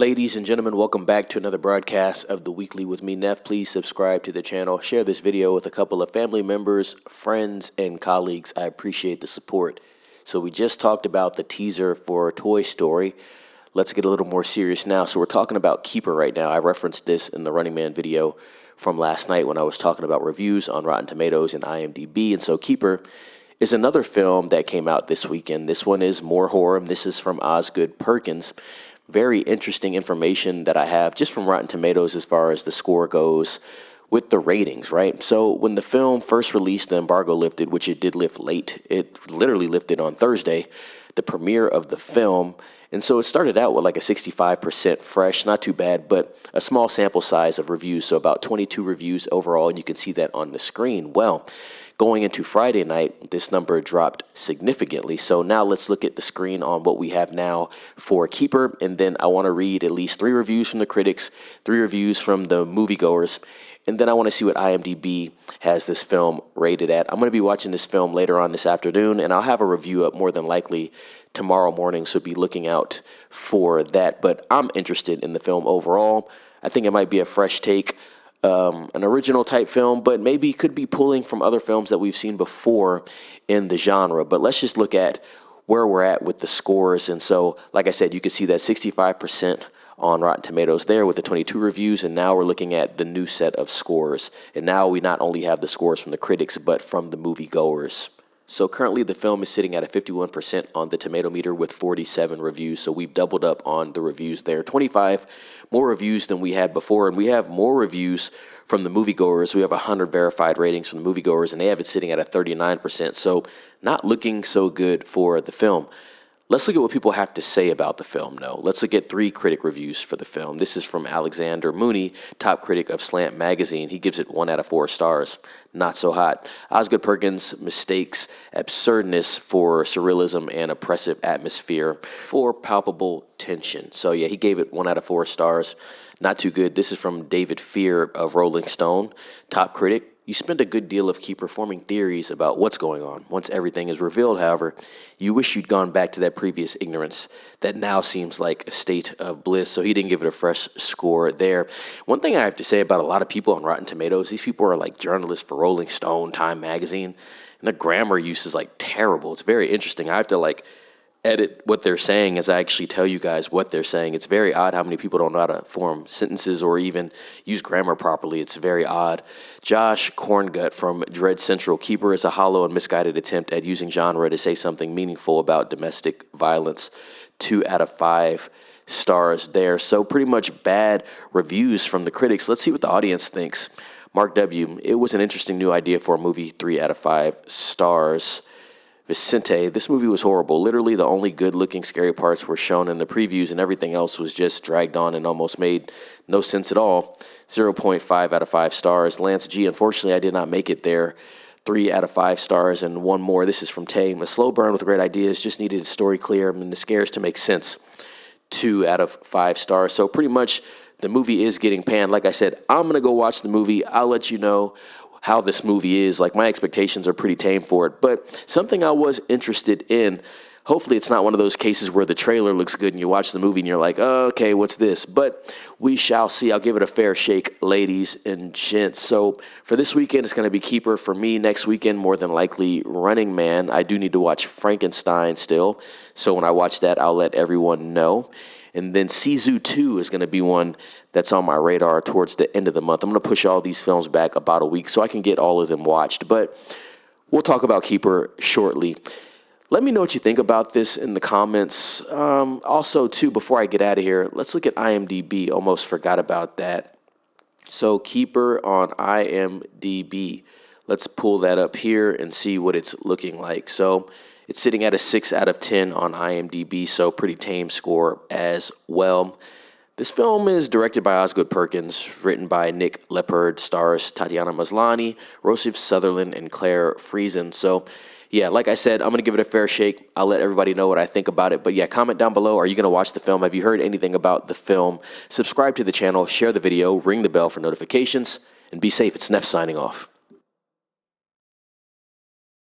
Ladies and gentlemen, welcome back to another broadcast of The Weekly with me, Neff. Please subscribe to the channel. Share this video with a couple of family members, friends, and colleagues. I appreciate the support. So we just talked about the teaser for Toy Story. Let's get a little more serious now. So we're talking about Keeper right now. I referenced this in the Running Man video from last night when I was talking about reviews on Rotten Tomatoes and IMDb. And so Keeper is another film that came out this weekend. This one is more horror. This is from Osgood Perkins. Very interesting information that I have just from Rotten Tomatoes as far as the score goes with the ratings, right? So when the film first released, the embargo lifted, which it did lift late. It literally lifted on Thursday, the premiere of the film. And so it started out with like a 65% fresh, not too bad, but a small sample size of reviews. So about 22 reviews overall, and you can see that on the screen. Well, going into Friday night, this number dropped significantly. So now let's look at the screen on what we have now for Keeper. And then I want to read at least 3 reviews from the critics, 3 reviews from the moviegoers. And then I want to see what IMDb has this film rated at. I'm going to be watching this film later on this afternoon, and I'll have a review up more than likely tomorrow morning, so be looking out for that. But I'm interested in the film overall. I think it might be a fresh take, an original type film, but maybe could be pulling from other films that we've seen before in the genre. But let's just look at where we're at with the scores. And so, like I said, you can see that 65% on Rotten Tomatoes there with the 22 reviews, and now we're looking at the new set of scores. And now we not only have the scores from the critics, but from the moviegoers. So currently the film is sitting at a 51% on the tomato meter with 47 reviews. So we've doubled up on the reviews there. 25 more reviews than we had before, and we have more reviews from the moviegoers. We have 100 verified ratings from the moviegoers, and they have it sitting at a 39%. So not looking so good for the film. Let's look at what people have to say about the film, though. Let's look at 3 critic reviews for the film. This is from Alexander Mooney, top critic of Slant Magazine. He gives it 1 out of 4 stars. Not so hot. Osgood Perkins mistakes absurdness for surrealism and oppressive atmosphere for palpable tension. So yeah, he gave it 1 out of 4 stars. Not too good. This is from David Fear of Rolling Stone, top critic. You spend a good deal of Keeper forming theories about what's going on. Once everything is revealed, however, you wish you'd gone back to that previous ignorance that now seems like a state of bliss. So he didn't give it a fresh score there. One thing I have to say about a lot of people on Rotten Tomatoes, these people are like journalists for Rolling Stone, Time Magazine, and the grammar use is like terrible. It's very interesting. I have to like edit what they're saying as I actually tell you guys what they're saying. It's very odd how many people don't know how to form sentences or even use grammar properly. It's very odd. Josh Corngut from Dread Central, Keeper is a hollow and misguided attempt at using genre to say something meaningful about domestic violence. 2 out of 5 stars there. So pretty much bad reviews from the critics. Let's see what the audience thinks. Mark W., it was an interesting new idea for a movie. 3 out of 5 stars. Vicente, this movie was horrible. Literally the only good-looking scary parts were shown in the previews, and everything else was just dragged on and almost made no sense at all. 0.5 out of 5 stars. Lance G, unfortunately, I did not make it there. 3 out of 5 stars, and 1 more. This is from Tame. A slow burn with great ideas, just needed the story clear and the scares to make sense. 2 out of 5 stars. So pretty much the movie is getting panned. Like I said, I'm going to go watch the movie. I'll let you know how this movie is. Like, my expectations are pretty tame for it, but something I was interested in. Hopefully it's not one of those cases where the trailer looks good and you watch the movie and you're like, oh, okay, what's this? But we shall see. I'll give it a fair shake, ladies and gents. So for this weekend, it's going to be Keeper. For me, next weekend, more than likely, Running Man. I do need to watch Frankenstein still. So when I watch that, I'll let everyone know. And then Sisu 2 is going to be one that's on my radar towards the end of the month. I'm going to push all these films back about a week so I can get all of them watched. But we'll talk about Keeper shortly. Let me know what you think about this in the comments. Also, too, before I get out of here, let's look at IMDb. Almost forgot about that. So Keeper on IMDb. Let's pull that up here and see what it's looking like. So it's sitting at a 6 out of 10 on IMDb, so pretty tame score as well. This film is directed by Osgood Perkins, written by Nick Leppard, stars Tatiana Maslany, Rossif Sutherland, and Claire Friesen. So, yeah, like I said, I'm going to give it a fair shake. I'll let everybody know what I think about it. But, yeah, comment down below. Are you going to watch the film? Have you heard anything about the film? Subscribe to the channel, share the video, ring the bell for notifications, and be safe. It's Neff signing off.